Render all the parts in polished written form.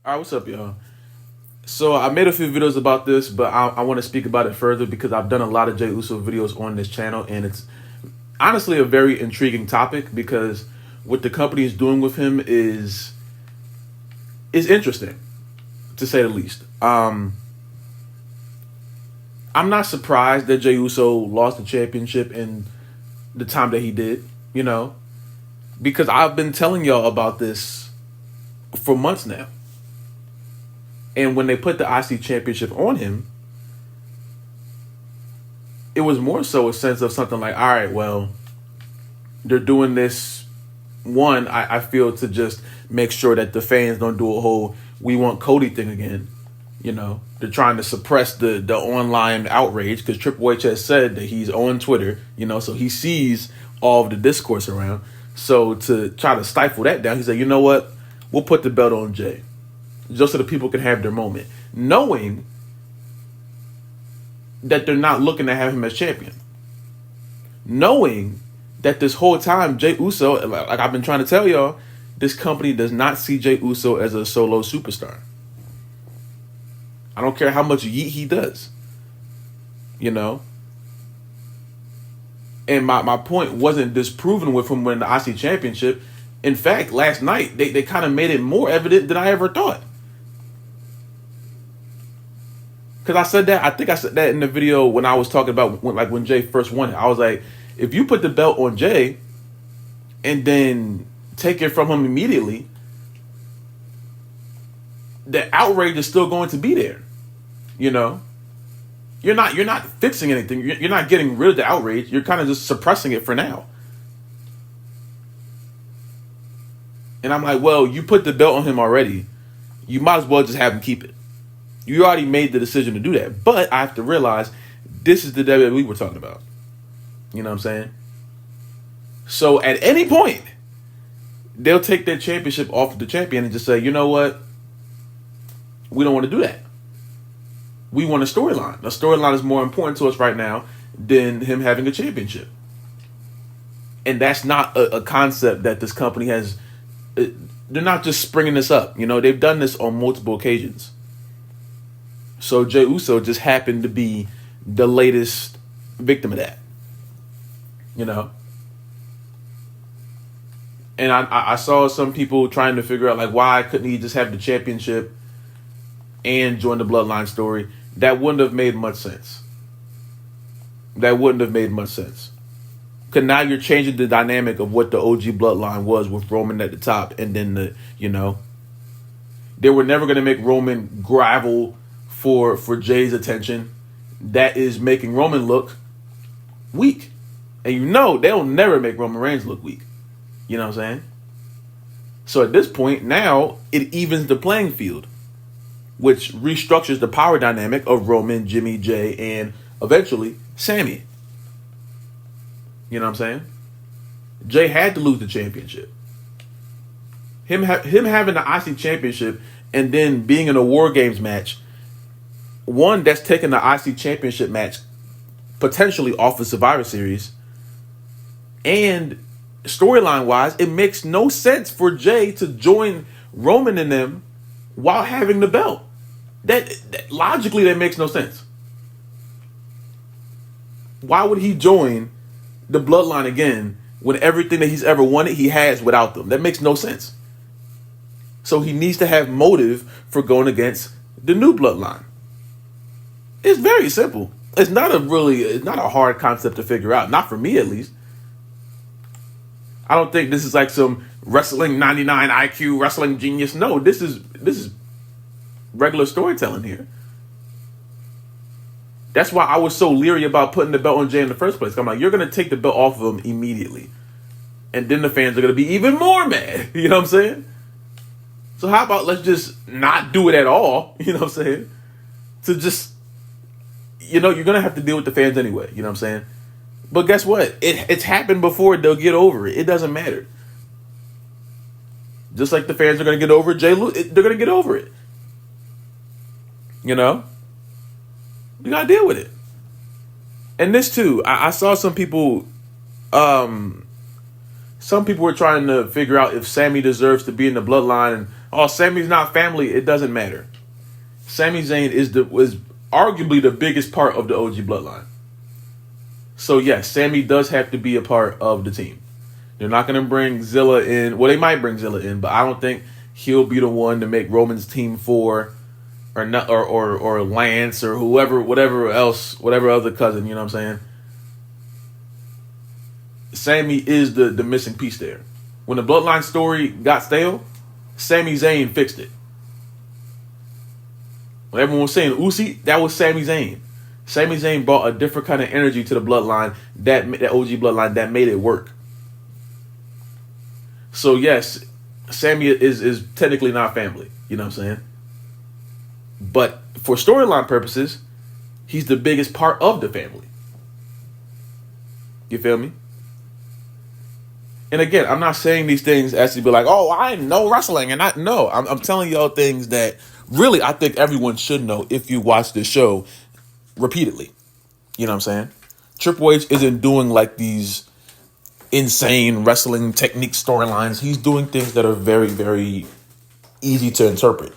All right, what's up, y'all? So I made a few videos about this, but I want to speak about it further because I've done a lot of Jey Uso videos on this channel, and it's honestly a very intriguing topic because what the company is doing with him is interesting, to say the least. I'm not surprised that Jey Uso lost the championship in the time that he did, you know, because I've been telling y'all about this for months now. And when they put the IC championship on him, it was more so a sense of something like, all right, well, they're doing this. One, I feel to just make sure that the fans don't do a whole "we want Cody" thing again. You know, they're trying to suppress the online outrage because Triple H has said that he's on Twitter. You know, so he sees all of the discourse around. So to try to stifle that down, he said, you know what, we'll put the belt on Jay just so the people can have their moment, knowing that they're not looking to have him as champion, knowing that this whole time Jey Uso, like I've been trying to tell y'all, this company does not see Jey Uso as a solo superstar. I don't care how much yeet he does, you know. And my point wasn't disproven with him winning the IC championship. In fact, last night they kind of made it more evident than I ever thought. Because I think I said that in the video when I was talking about when Jay first won it. I was like, if you put the belt on Jay and then take it from him immediately, the outrage is still going to be there. You know, you're not fixing anything. You're not getting rid of the outrage. You're kind of just suppressing it for now. And I'm like, well, you put the belt on him already. You might as well just have him keep it. You already made the decision to do that. But I have to realize this is the WWE we're talking about. You know what I'm saying? So at any point, they'll take their championship off of the champion and just say, you know what? We don't want to do that. We want a storyline. The storyline is more important to us right now than him having a championship. And that's not a concept that this company has. They're not just springing this up. You know, they've done this on multiple occasions. So Jey Uso just happened to be the latest victim of that. You know? And I saw some people trying to figure out, like, why couldn't he just have the championship and join the Bloodline story? That wouldn't have made much sense. That wouldn't have made much sense. Because now you're changing the dynamic of what the OG Bloodline was with Roman at the top. And then, they were never going to make Roman gravel for Jay's attention. That is making Roman look weak. And you know they'll never make Roman Reigns look weak. You know what I'm saying? So at this point, now it evens the playing field, which restructures the power dynamic of Roman, Jimmy, Jay, and eventually Sammy. You know what I'm saying? Jay had to lose the championship. Him having the IC championship and then being in a War Games match, one that's taking the IC championship match potentially off the Survivor Series, and storyline wise, it makes no sense for Jay to join Roman and them while having the belt. That logically, that makes no sense. Why would he join the Bloodline again when everything that he's ever wanted he has without them? That makes no sense. So he needs to have motive for going against the new Bloodline. It's very simple. It's not a hard concept to figure out. Not for me, at least. I don't think this is like some wrestling 99 IQ wrestling genius. No, this is regular storytelling here. That's why I was so leery about putting the belt on Jay in the first place. I'm like, you're going to take the belt off of him immediately. And then the fans are going to be even more mad. You know what I'm saying? So how about let's just not do it at all? You know what I'm saying? To just, you're going to have to deal with the fans anyway. You know what I'm saying? But guess what? It's happened before. They'll get over it. It doesn't matter. Just like the fans are going to get over Jay Lou, they're going to get over it. You know? You got to deal with it. And this too, I saw some people were trying to figure out if Sammy deserves to be in the Bloodline, and Oh, Sammy's not family. It doesn't matter. Sami Zayn is arguably the biggest part of the OG bloodline. So yes, Sammy does have to be a part of the team. They're not going to bring Zilla in. Well, they might bring Zilla in, but I don't think he'll be the one to make Roman's team 4 or not, or Lance or whoever, whatever else, whatever other cousin. You know what I'm saying? Sammy is the missing piece there. When the bloodline story got stale, Sami Zayn fixed it. When everyone was saying Uzi, that was Sami Zayn. Sami Zayn brought a different kind of energy to the bloodline, that OG bloodline, that made it work. So yes, Sammy is technically not family. You know what I'm saying? But for storyline purposes, he's the biggest part of the family. You feel me? And again, I'm not saying these things as to be like, oh, I know wrestling, and I'm telling y'all things that really I think everyone should know if you watch this show repeatedly. You know what I'm saying? Triple H isn't doing like these insane wrestling technique storylines. He's doing things that are very, very easy to interpret.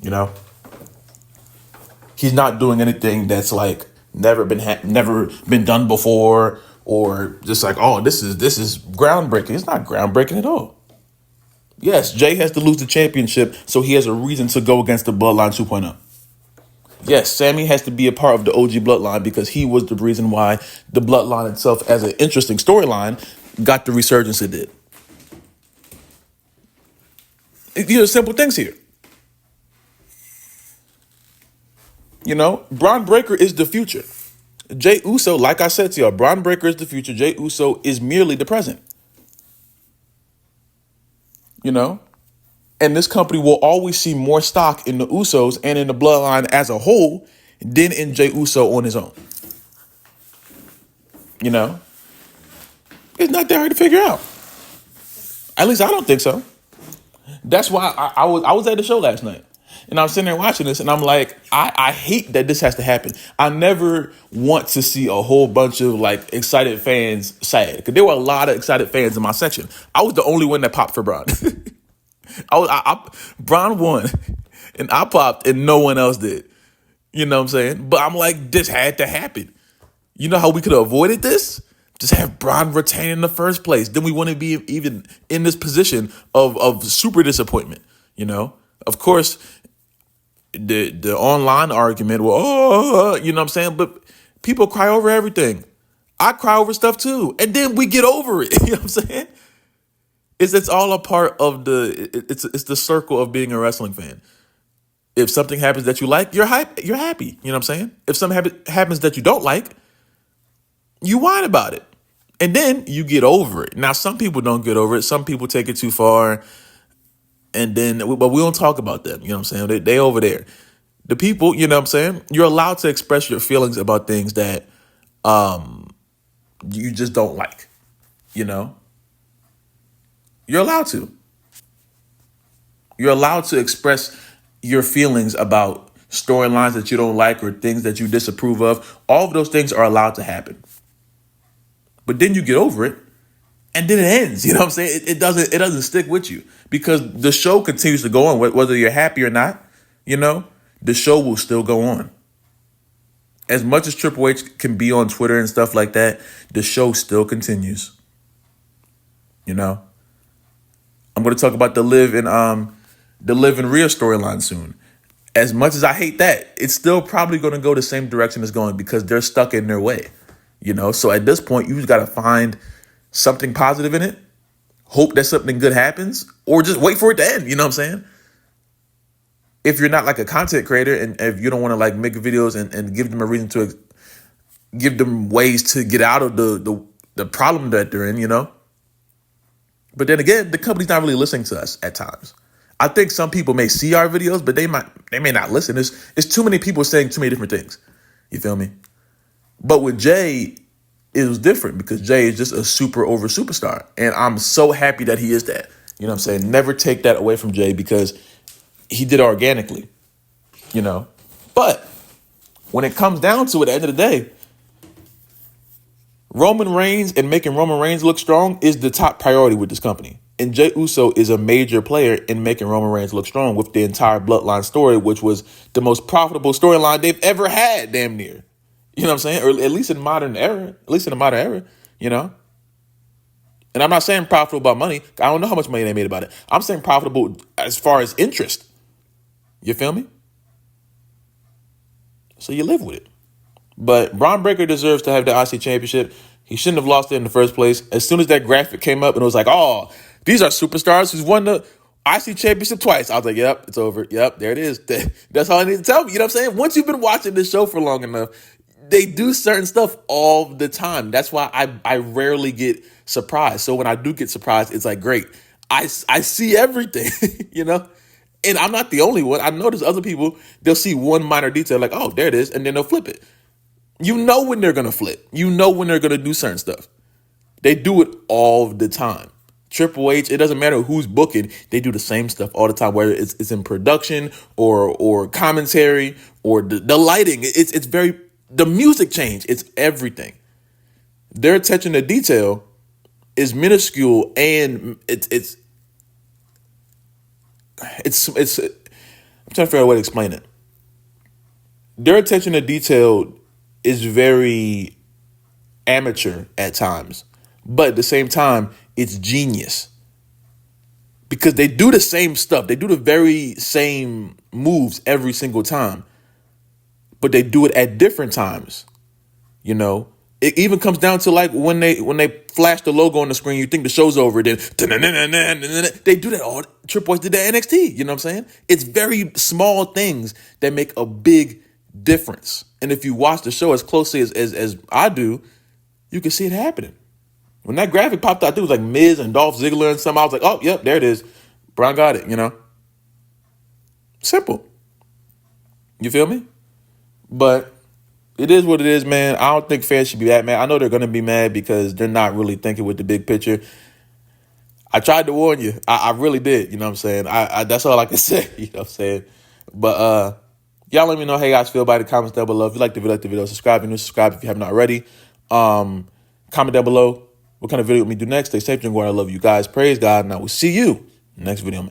You know, he's not doing anything that's like never been done before, or just like, oh, this is groundbreaking. It's not groundbreaking at all. Yes, Jey has to lose the championship, so he has a reason to go against the Bloodline 2.0. Yes, Sammy has to be a part of the OG Bloodline because he was the reason why the Bloodline itself, as an interesting storyline, got the resurgence it did. These are simple things here. You know, Braun Breaker is the future. Jey Uso, like I said to y'all, Braun Breaker is the future. Jey Uso is merely the present. You know? And this company will always see more stock in the Usos and in the bloodline as a whole than in Jey Uso on his own. You know? It's not that hard to figure out. At least I don't think so. That's why I was at the show last night. And I was sitting there watching this, and I'm like, I hate that this has to happen. I never want to see a whole bunch of like excited fans sad, because there were a lot of excited fans in my section. I was the only one that popped for Braun. Braun won, and I popped, and no one else did. You know what I'm saying? But I'm like, this had to happen. You know how we could have avoided this? Just have Braun retain in the first place. Then we wouldn't be even in this position of super disappointment. You know, of course, the online argument, well, oh, you know what I'm saying? But people cry over everything. I cry over stuff too. And then we get over it. You know what I'm saying? It's all a part of it's the circle of being a wrestling fan. If something happens that you like, you're happy. You know what I'm saying? If something happens that you don't like, you whine about it. And then you get over it. Now, some people don't get over it. Some people take it too far. And then, but we don't talk about them. You know what I'm saying? They over there. The people, you know what I'm saying? You're allowed to express your feelings about things that you just don't like. You know? You're allowed to. You're allowed to express your feelings about storylines that you don't like or things that you disapprove of. All of those things are allowed to happen. But then you get over it, and then it ends. You know what I'm saying? It doesn't stick with you, because the show continues to go on, whether you're happy or not. You know, the show will still go on. As much as Triple H can be on Twitter and stuff like that, the show still continues. You know, I'm going to talk about the Liv and Rhea storyline soon. As much as I hate that, it's still probably going to go the same direction it's going, because they're stuck in their way. You know, so at this point, you just got to find something positive in it, hope that something good happens, or just wait for it to end. You know what I'm saying? If you're not like a content creator, and if you don't want to like make videos and give them a reason to give them ways to get out of the problem that they're in, you know. But then again, the company's not really listening to us at times. I think some people may see our videos, but they may not listen. It's too many people saying too many different things. You feel me? But with Jey, it was different, because Jey is just a super over superstar. And I'm so happy that he is that. You know what I'm saying? Never take that away from Jey, because he did it organically, you know. But when it comes down to it, at the end of the day, Roman Reigns and making Roman Reigns look strong is the top priority with this company. And Jey Uso is a major player in making Roman Reigns look strong with the entire Bloodline story, which was the most profitable storyline they've ever had, damn near. You know what I'm saying? Or at least in modern era. At least in the modern era, you know? And I'm not saying profitable about money. I don't know how much money they made about it. I'm saying profitable as far as interest. You feel me? So you live with it. But Braun Breaker deserves to have the IC championship. He shouldn't have lost it in the first place. As soon as that graphic came up and it was like, oh, these are superstars who's won the IC championship twice. I was like, yep, it's over. Yep, there it is. That's all I need to tell me. You know what I'm saying? Once you've been watching this show for long enough, they do certain stuff all the time. That's why I rarely get surprised. So when I do get surprised, it's like, great. I see everything, you know? And I'm not the only one. I notice other people, they'll see one minor detail like, oh, there it is, and then they'll flip it. You know when they're going to flip. You know when they're going to do certain stuff. They do it all the time. Triple H, it doesn't matter who's booking, they do the same stuff all the time, whether it's in production or commentary or the lighting. It's very, the music change, it's everything. Their attention to detail is minuscule, and it's I'm trying to figure out a way to explain it. Their attention to detail is very amateur at times, but at the same time, it's genius because they do the same stuff. They do the very same moves every single time, but they do it at different times. You know, it even comes down to like when they flash the logo on the screen, you think the show's over. Then they do that all. Triple H did that NXT. You know what I'm saying? It's very small things that make a big difference. And if you watch the show as closely as I do, you can see it happening. When that graphic popped out, it was like Miz and Dolph Ziggler and something. I was like, oh, yep, there it is. Braun got it, you know? Simple. You feel me? But it is what it is, man. I don't think fans should be that mad. I know they're going to be mad because they're not really thinking with the big picture. I tried to warn you. I really did, you know what I'm saying? I that's all I can say, you know what I'm saying? But y'all let me know how you guys feel about it. Comments down below. If you like the video, subscribe. If you're new, subscribe if you haven't already. Comment down below what kind of video we do next. Stay safe, drink water. I love you guys. Praise God, and I will see you next video, man.